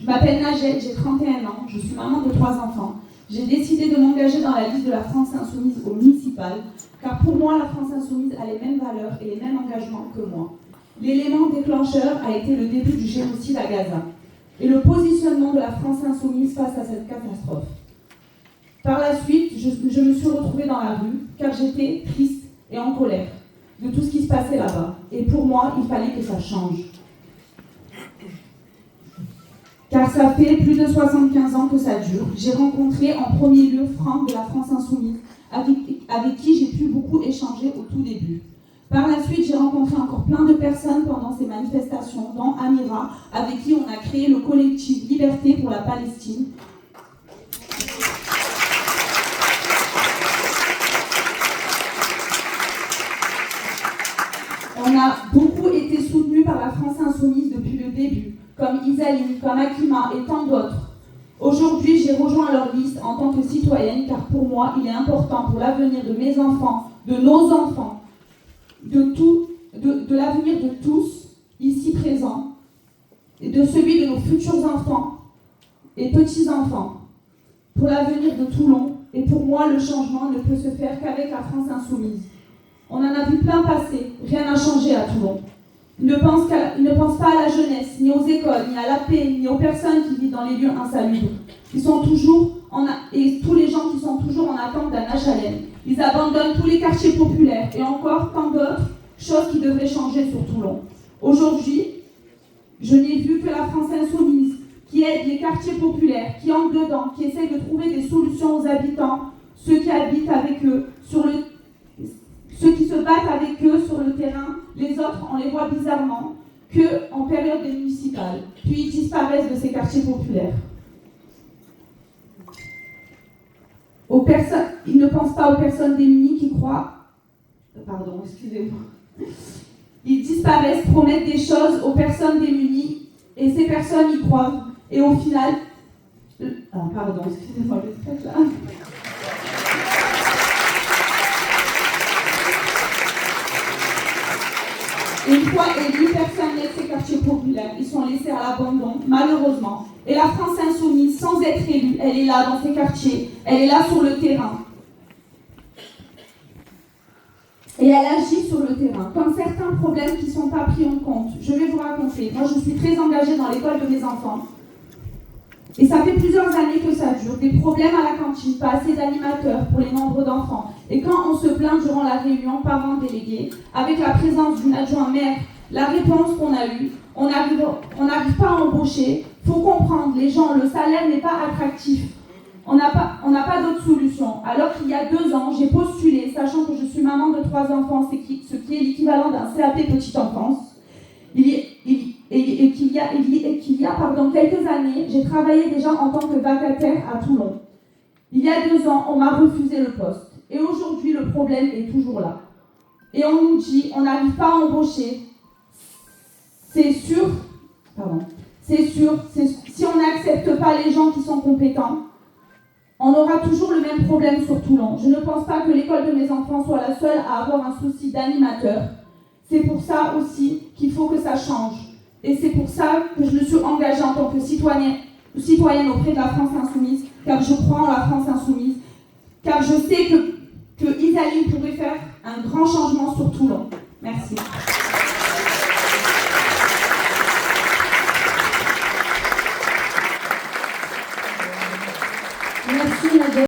Je m'appelle Najette, j'ai 31 ans, je suis maman de 3 enfants. J'ai décidé de m'engager dans la liste de la France Insoumise au municipal, car pour moi, la France Insoumise a les mêmes valeurs et les mêmes engagements que moi. L'élément déclencheur a été le début du génocide à Gaza et le positionnement de la France Insoumise face à cette catastrophe. Par la suite, je me suis retrouvée dans la rue, car j'étais triste et en colère de tout ce qui se passait là-bas. Et pour moi, il fallait que ça change. Car ça fait plus de 75 ans que ça dure. J'ai rencontré en premier lieu Franck de la France Insoumise, avec qui j'ai pu beaucoup échanger au tout début. Par la suite, j'ai rencontré encore plein de personnes pendant ces manifestations, dont Amira, avec qui on a créé le collectif Liberté pour la Palestine. On a beaucoup été soutenus par la France Insoumise depuis le début, comme Isaline, comme Akima et tant d'autres. Aujourd'hui, j'ai rejoint leur liste en tant que citoyenne, car pour moi, il est important pour l'avenir de mes enfants, de nos enfants, de l'avenir de tous, ici présents, et de celui de nos futurs enfants et petits-enfants, pour l'avenir de Toulon. Et pour moi, le changement ne peut se faire qu'avec la France Insoumise. On en a vu plein passer, rien n'a changé à Toulon. Ils ne pensent pas à la jeunesse, ni aux écoles, ni à la paix, ni aux personnes qui vivent dans les lieux insalubres. Ils sont toujours et tous les gens qui sont toujours en attente d'un HLM. Ils abandonnent tous les quartiers populaires et encore tant d'autres choses qui devraient changer sur Toulon. Aujourd'hui, je n'ai vu que la France Insoumise qui aide les quartiers populaires, qui entrent dedans, qui essaie de trouver des solutions aux habitants, ceux qui habitent avec eux, ceux qui se battent avec eux sur le terrain. Les autres, on les voit bizarrement qu'en période des municipales, puis ils disparaissent de ces quartiers populaires. Ils ne pensent pas aux personnes démunies qui croient excusez-moi. Ils disparaissent, promettent des choses aux personnes démunies, et ces personnes y croient. Et au final... pardon, excusez-moi, je stresse là. Une fois élus, personne n'aide ces quartiers populaires. Ils sont laissés à l'abandon, malheureusement. Et la France insoumise, sans être élue, elle est là dans ces quartiers. Elle est là sur le terrain. Et elle agit sur le terrain. Comme certains problèmes qui ne sont pas pris en compte. Je vais vous raconter. Moi, je suis très engagée dans l'école de mes enfants. Et ça fait plusieurs années que ça dure. Des problèmes à la cantine, pas assez d'animateurs pour les nombres d'enfants. Et quand on se plaint durant la réunion parents délégués, avec la présence d'une adjointe maire, la réponse qu'on a eue, on n'arrive pas à embaucher. Il faut comprendre, les gens, le salaire n'est pas attractif. On n'a pas d'autre solution. Alors qu'il y a 2 ans, j'ai postulé, sachant que je suis maman de 3 enfants, ce qui est l'équivalent d'un CAP petite enfance. Et qu'il y a quelques années, j'ai travaillé déjà en tant que vacataire à Toulon. Il y a 2 ans, on m'a refusé le poste. Et aujourd'hui, le problème est toujours là. Et on nous dit, on n'arrive pas à embaucher. C'est sûr, si on n'accepte pas les gens qui sont compétents, on aura toujours le même problème sur Toulon. Je ne pense pas que l'école de mes enfants soit la seule à avoir un souci d'animateur. C'est pour ça aussi qu'il faut que ça change. Et c'est pour ça que je me suis engagée en tant que citoyenne auprès de la France Insoumise, car je crois en la France Insoumise, car je sais que Isaline pourrait faire un grand changement sur Toulon. Merci. Merci, Nadia.